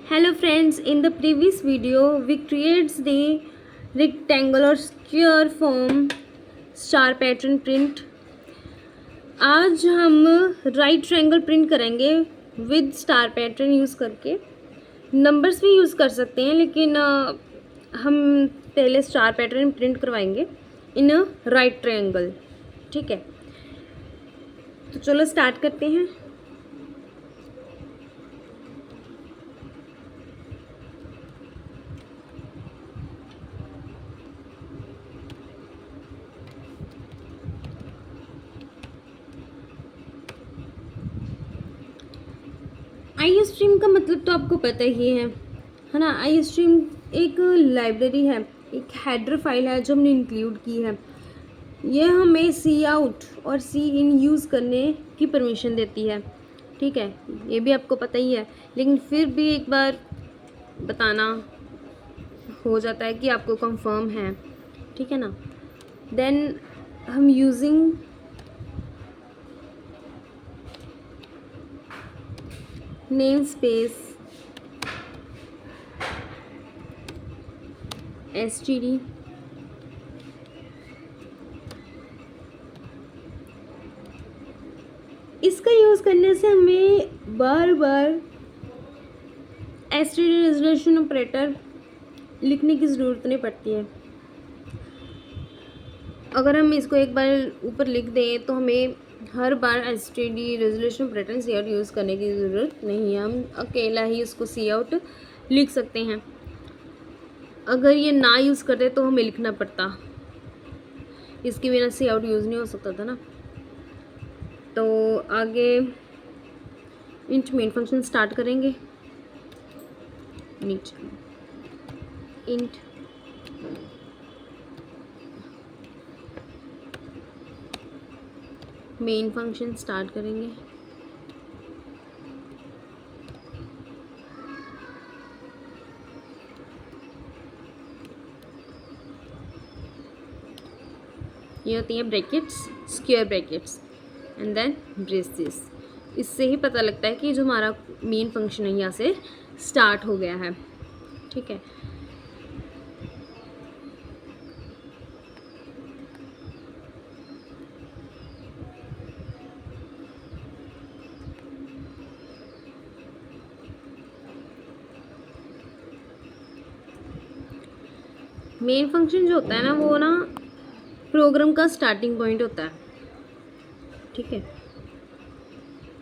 Hello friends, in the previous video we creates the rectangular square form star pattern print. आज हम right triangle print करेंगे with star pattern use करके. Numbers भी use कर सकते हैं लेकिन हम पहले स्टार पैटर्न प्रिंट करवाएंगे इन राइट ट्रायंगल. ठीक है, तो चलो स्टार्ट करते हैं. आई स्ट्रीम का मतलब तो आपको पता ही है ना. आई स्ट्रीम एक लाइब्रेरी है, एक हेडर फाइल है जो हमने इंक्लूड की है. ये हमें सी आउट और सी इन यूज़ करने की परमिशन देती है. ठीक है, ये भी आपको पता ही है, लेकिन फिर भी एक बार बताना हो जाता है कि आपको कंफर्म है. ठीक है ना. देन हम यूजिंग namespace std इसका यूज़ करने से हमें बार बार std रेजोल्यूशन ऑपरेटर लिखने की ज़रूरत नहीं पड़ती है. अगर हम इसको एक बार ऊपर लिख दें तो हमें हर बार std resolution operator cout use करने की ज़रूरत नहीं है. हम अकेला ही उसको सी आउट लिख सकते हैं. अगर ये ना यूज़ करते तो हमें लिखना पड़ता, इसके बिना सी आउट यूज़ नहीं हो सकता था ना. तो आगे इंट मेन फंक्शन स्टार्ट करेंगे. नीचे इंट मेन फंक्शन स्टार्ट करेंगे. ये होती हैं brackets, square brackets and then braces. इससे ही पता लगता है कि जो हमारा मेन फंक्शन है यहाँ से स्टार्ट हो गया है. ठीक है, मेन फंक्शन जो होता है ना वो ना प्रोग्राम का स्टार्टिंग पॉइंट होता है. ठीक है,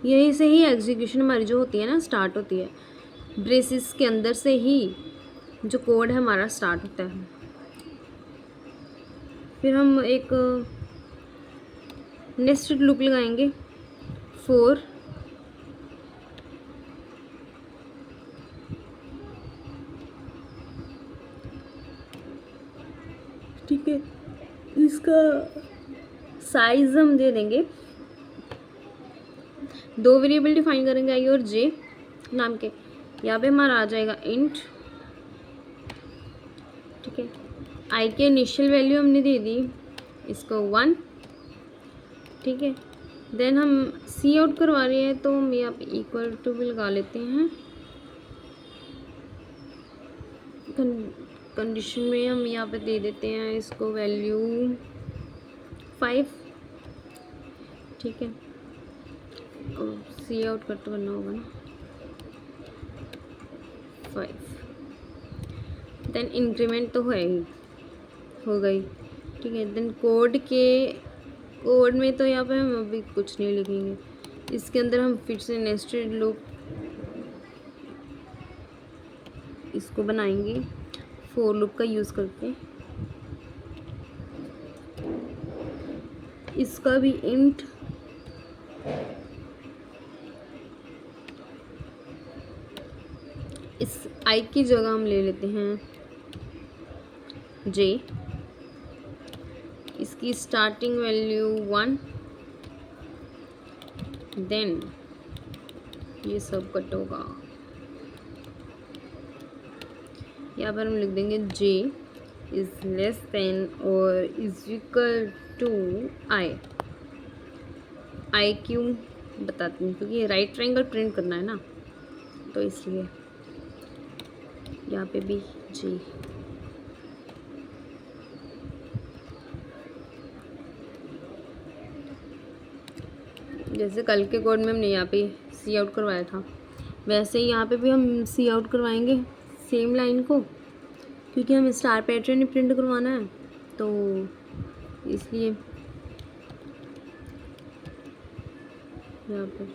यहीं से ही एग्जीक्यूशन हमारी जो होती है ना स्टार्ट होती है. ब्रेसिस के अंदर से ही जो कोड है हमारा स्टार्ट होता है. फिर हम एक नेस्टेड लूप लगाएंगे फॉर ठीक है, इसका साइज हम दे देंगे. 2 वेरिएबल डिफाइन करेंगे आई और जे नाम के. यहाँ पे हमारा आ जाएगा इंट. ठीक है, आई के इनिशियल वैल्यू हमने दे दी इसको 1. ठीक है, देन हम सी आउट करवा रहे हैं तो हम यहाँ पे इक्वल टू भी लगा लेते हैं. कंडीशन में हम यहाँ पे दे देते हैं इसको वैल्यू 5. ठीक है, और सी आउट करते करना होगा ना 5. देन इंक्रीमेंट तो है ही, हो गई. ठीक है, देन कोड में तो यहाँ पे हम अभी कुछ नहीं लिखेंगे. इसके अंदर हम फिर से नेस्टेड लूप इसको बनाएंगे फॉर लूप का यूज़ करके. इसका भी इंट इस आई की जगह हम ले लेते हैं जे. इसकी स्टार्टिंग वैल्यू 1. देन ये सब कट होगा. यहाँ पर हम लिख देंगे जे इज़ लेस देन और इज इक्वल टू आई. आई क्यों बताती हूँ, क्योंकि राइट ट्रायंगल प्रिंट करना है ना, तो इसलिए. यहाँ पे भी जे। जैसे कल के कोड में हमने यहाँ पे सी आउट करवाया था, वैसे ही यहाँ पे भी हम सी आउट करवाएंगे सेम लाइन को, क्योंकि हमें स्टार पैटर्न ही प्रिंट करवाना है, तो इसलिए यहाँ पे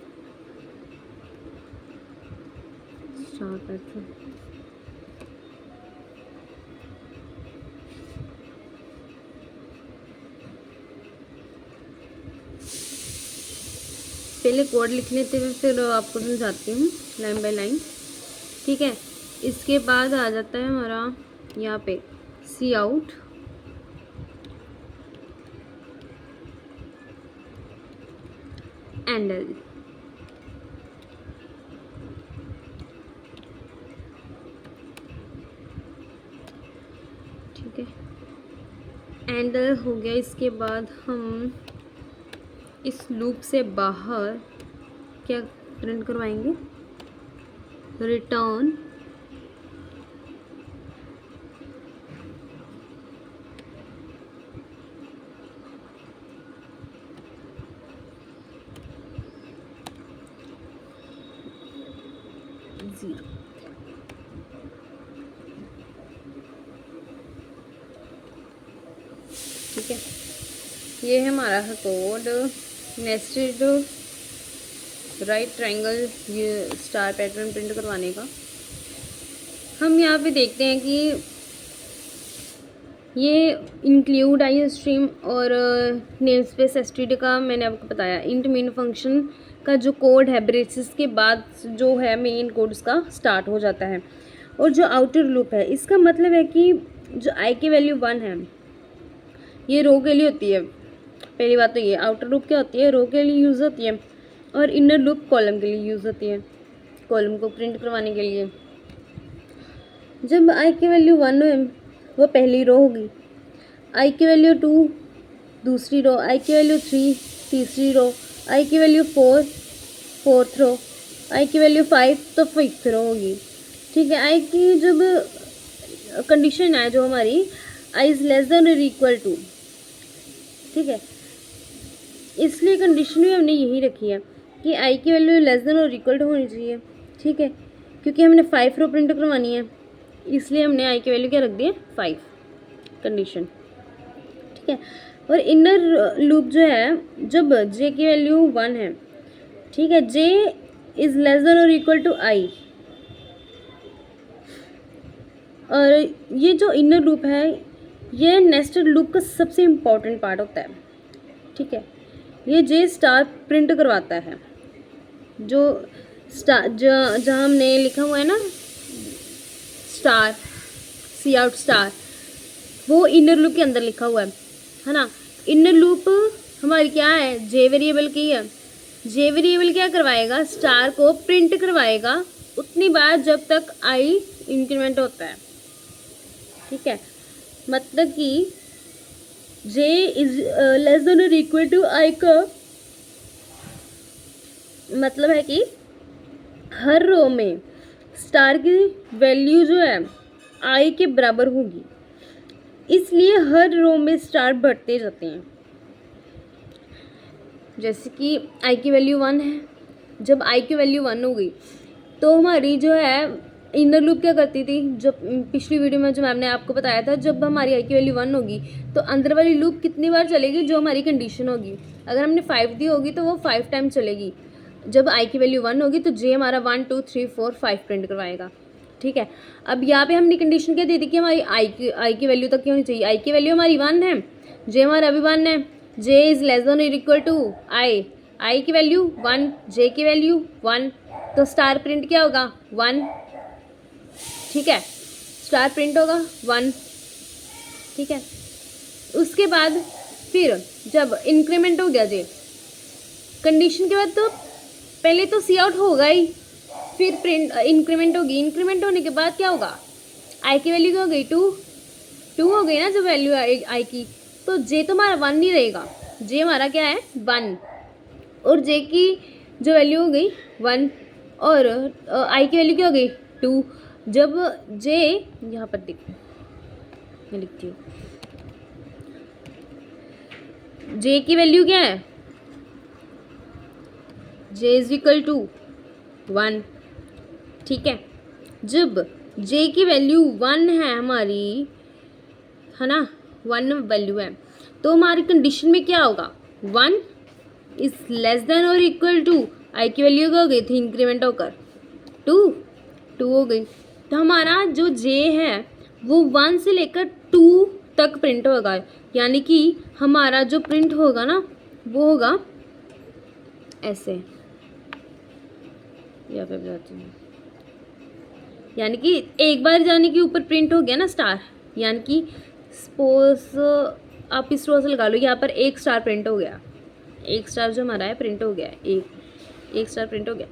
स्टार पैटर्न। पहले कोड लिख लेते हुए फिर आपको समझाती हूँ लाइन बाय लाइन, ठीक है। इसके बाद आ जाता है हमारा यहाँ पे सी आउट, एंडल, ठीक है। एंडल हो गया। इसके बाद हम इस लूप से बाहर क्या प्रिंट करवाएंगे, रिटर्न ज़ीरो। ठीक है, ये है हमारा कोड नेस्टेड राइट ट्रायंगल ये स्टार पैटर्न प्रिंट करवाने का। हम यहाँ पे देखते हैं कि ये इंक्लूड आई स्ट्रीम और नेम स्पेस एसटीडी का मैंने आपको बताया। इंट मेन फंक्शन का जो कोड है ब्रेसेस के बाद जो है मेन कोड उसका स्टार्ट हो जाता है। और जो आउटर लूप है इसका मतलब है कि जो आई की वैल्यू 1 है ये रो के लिए होती है। पहली बात तो ये आउटर लूप क्या होती है, रो के लिए यूज़ होती है, और इनर लूप कॉलम के लिए यूज़ होती है, कॉलम को प्रिंट करवाने के लिए। जब आई की वैल्यू 1 है वो पहली रो होगी, आई की वैल्यू 2 दूसरी रो, आई की वैल्यू 3 तीसरी रो, आई की वैल्यू 4 फोर्थ रो, आई की वैल्यू 5 तो फिफ्थ रो होगी। ठीक है, आई की जब कंडीशन है जो हमारी आई इज़ लेस देन और इक्वल टू, ठीक है, इसलिए कंडीशन भी हमने यही रखी है कि आई की वैल्यू लेस देन और इक्वल टू होनी चाहिए। ठीक है, क्योंकि हमने 5 रो प्रिंट करवानी है इसलिए हमने आई की वैल्यू क्या रख दी है 5 कंडीशन। ठीक है, और इनर लूप जो है जब जे की वैल्यू 1 है, ठीक है, जे इज़ लेस देन और इक्वल टू आई, और ये जो इनर लूप है ये नेस्टेड लूप का सबसे इम्पॉर्टेंट पार्ट होता है। ठीक है, ये जे स्टार प्रिंट करवाता है, जो स्टार जहाँ हमने लिखा हुआ है ना स्टार सी आउट स्टार, वो इनर लूप के अंदर लिखा हुआ है ना। इनर लूप हमारी क्या है, जे वेरिएबल की है। जे वेरिएबल क्या करवाएगा, स्टार को प्रिंट करवाएगा उतनी बार जब तक आई इंक्रीमेंट होता है। ठीक है, मतलब कि जे इज लेस देन और इक्वल टू आई का मतलब है कि हर रो में स्टार की वैल्यू जो है आई के बराबर होगी, इसलिए हर रो में स्टार बढ़ते जाते हैं। जैसे कि आई की वैल्यू 1 है, जब आई की वैल्यू 1 हो गई तो हमारी जो है इनर लूप क्या करती थी, जब पिछली वीडियो में जो मैम ने आपको बताया था, जब हमारी आई की वैल्यू 1 होगी तो अंदर वाली लूप कितनी बार चलेगी, जो हमारी कंडीशन होगी। अगर हमने 5 दी होगी तो वो 5 टाइम चलेगी। जब आई की वैल्यू 1 होगी तो जे हमारा 1 2 3 4 5 प्रिंट करवाएगा। ठीक है, अब यहाँ पे हमने कंडीशन क्या दे दी कि हमारी आई की वैल्यू तक क्यों होनी चाहिए। आई की वैल्यू हमारी 1 है, जे हमारा अभी 1 है, जे इज़ लेस देन और इक्वल टू आई की वैल्यू 1, जे की वैल्यू 1, तो स्टार प्रिंट क्या होगा 1। ठीक है, स्टार प्रिंट होगा 1। ठीक है, उसके बाद फिर जब इंक्रीमेंट हो गया जे कंडीशन के बाद, तो पहले तो सी आउट होगा ही, फिर प्रिंट इंक्रीमेंट होगी। इंक्रीमेंट होने के बाद क्या होगा, आई की वैल्यू क्या हो गई 2 हो गई ना जो वैल्यू आई की, तो जे तो हमारा 1 नहीं रहेगा, जे हमारा क्या है 1, और जे की जो वैल्यू हो गई 1 और आई की वैल्यू क्या हो गई 2। जब जे, यहाँ पर देखो मैं लिखती हूँ, जे की वैल्यू क्या है, जे इज इक्वल टू 1, ठीक है। जब जे की वैल्यू 1 है हमारी, है ना, 1 वैल्यू है, तो हमारी कंडीशन में क्या होगा, 1 इज लेस देन और इक्वल टू, आई की वैल्यू क्या हो गई थी इंक्रीमेंट होकर 2 हो गई। तो हमारा जो जे है वो 1 से लेकर 2 तक प्रिंट होगा, यानी कि हमारा जो प्रिंट होगा ना वो होगा ऐसे, यहाँ पे बताती हूँ, यानी कि एक बार जाने के ऊपर प्रिंट हो गया ना स्टार, यानी कि सपोज आप इस तरह से लगा लो, यहाँ पर एक स्टार प्रिंट हो गया, एक स्टार जो हमारा है प्रिंट हो गया, एक स्टार प्रिंट हो गया,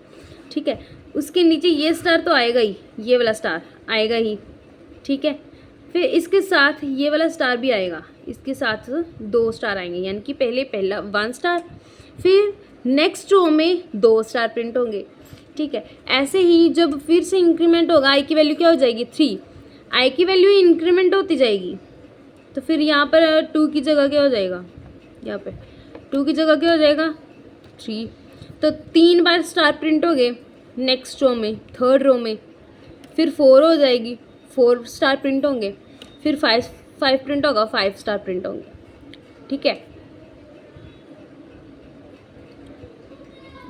ठीक है। उसके नीचे ये स्टार तो आएगा ही, ये वाला स्टार आएगा ही, ठीक है। फिर इसके साथ ये वाला स्टार भी आएगा, इसके साथ 2 स्टार आएंगे, यानी कि पहला 1 स्टार, फिर नेक्स्ट रो में 2 स्टार प्रिंट होंगे, ठीक है। ऐसे ही जब फिर से इंक्रीमेंट होगा, आई की वैल्यू क्या हो जाएगी 3, आई की वैल्यू इंक्रीमेंट होती जाएगी, तो फिर यहाँ पर 2 की जगह क्या हो जाएगा, यहाँ पे 2 की जगह क्या हो जाएगा 3, तो 3 बार स्टार प्रिंट हो गए नेक्स्ट रो में, थर्ड रो में, फिर 4 हो जाएगी, 4 स्टार प्रिंट होंगे, फिर 5 प्रिंट होगा, 5 स्टार प्रिंट होंगे, ठीक है।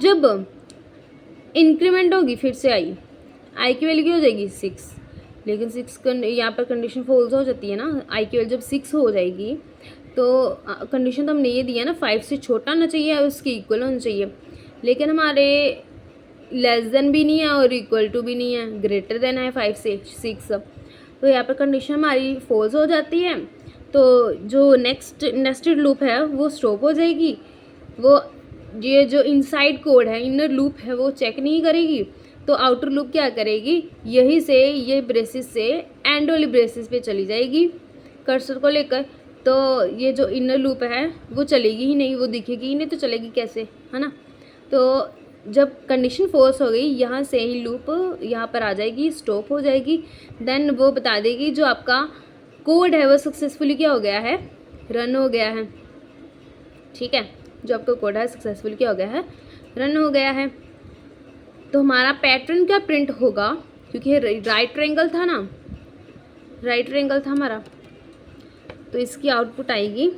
जब इंक्रीमेंट होगी फिर से आई की वैल्यू क्या हो जाएगी 6, लेकिन 6 यहाँ पर कंडीशन फॉल्स हो जाती है ना, आई की वैल्यू जब 6 हो जाएगी तो कंडीशन तो हमने ये दिया ना 5 से छोटा होना चाहिए और उसके इक्वल होना चाहिए, लेकिन हमारे लेस देन भी नहीं है और इक्वल टू भी नहीं है, ग्रेटर देन है 5 से 6, तो यहाँ पर कंडीशन हमारी फॉल्स हो जाती है। तो जो नेस्टेड लूप है वो स्टॉप हो जाएगी, वो ये जो इनसाइड कोड है, इनर लूप है, वो चेक नहीं करेगी, तो आउटर लूप क्या करेगी, यही से ये ब्रेसिस से एंड वाली ब्रेसिस पे चली जाएगी कर्सर को लेकर, तो ये जो इनर लूप है वो चलेगी ही नहीं, वो दिखेगी ही नहीं, तो चलेगी कैसे, है ना। तो जब कंडीशन फॉल्स हो गई, यहाँ से ही लूप यहाँ पर आ जाएगी, स्टॉप हो जाएगी, देन वो बता देगी जो आपका कोड है वो सक्सेसफुली क्या हो गया है, रन हो गया है, ठीक है। जो आपका कोड है सक्सेसफुल क्या हो गया है, रन हो गया है। तो हमारा पैटर्न क्या प्रिंट होगा, क्योंकि राइट ट्रायंगल था ना, राइट ट्रायंगल था हमारा, तो इसकी आउटपुट आएगी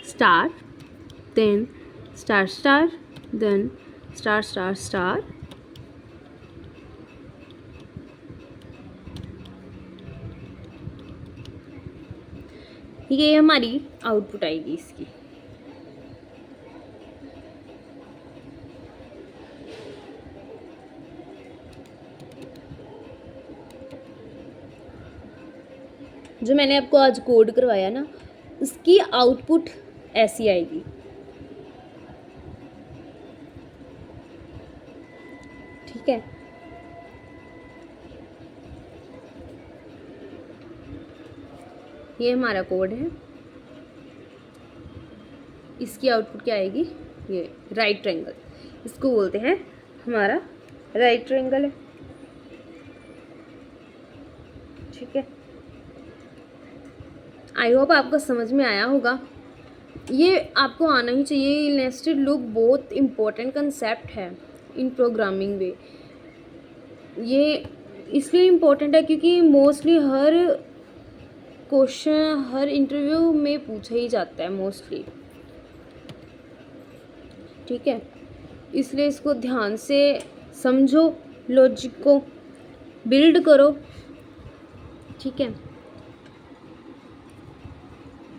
star, then star star, then star star star, ये हमारी आउटपुट आएगी इसकी। जो मैंने आपको आज कोड करवाया ना, उसकी आउटपुट ऐसी आएगी, ठीक है। ये हमारा कोड है, इसकी आउटपुट क्या आएगी, ये राइट ट्रायंगल, इसको बोलते हैं हमारा राइट ट्रायंगल है, ठीक है। आई होप आपको समझ में आया होगा, ये आपको आना ही चाहिए। नेस्टेड लूप बहुत इम्पोर्टेंट कंसेप्ट है इन प्रोग्रामिंग में। ये इसलिए इम्पोर्टेंट है क्योंकि मोस्टली हर क्वेश्चन हर इंटरव्यू में पूछा ही जाता है मोस्टली, ठीक है। इसलिए इसको ध्यान से समझो, लॉजिक को बिल्ड करो, ठीक है।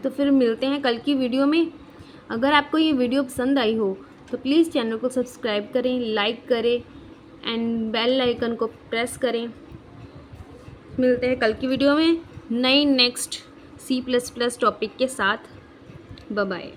तो फिर मिलते हैं कल की वीडियो में। अगर आपको ये वीडियो पसंद आई हो तो प्लीज़ चैनल को सब्सक्राइब करें, लाइक करें एंड बेल आइकन को प्रेस करें। मिलते हैं कल की वीडियो में नई नेक्स्ट C++ टॉपिक के साथ। Bye bye.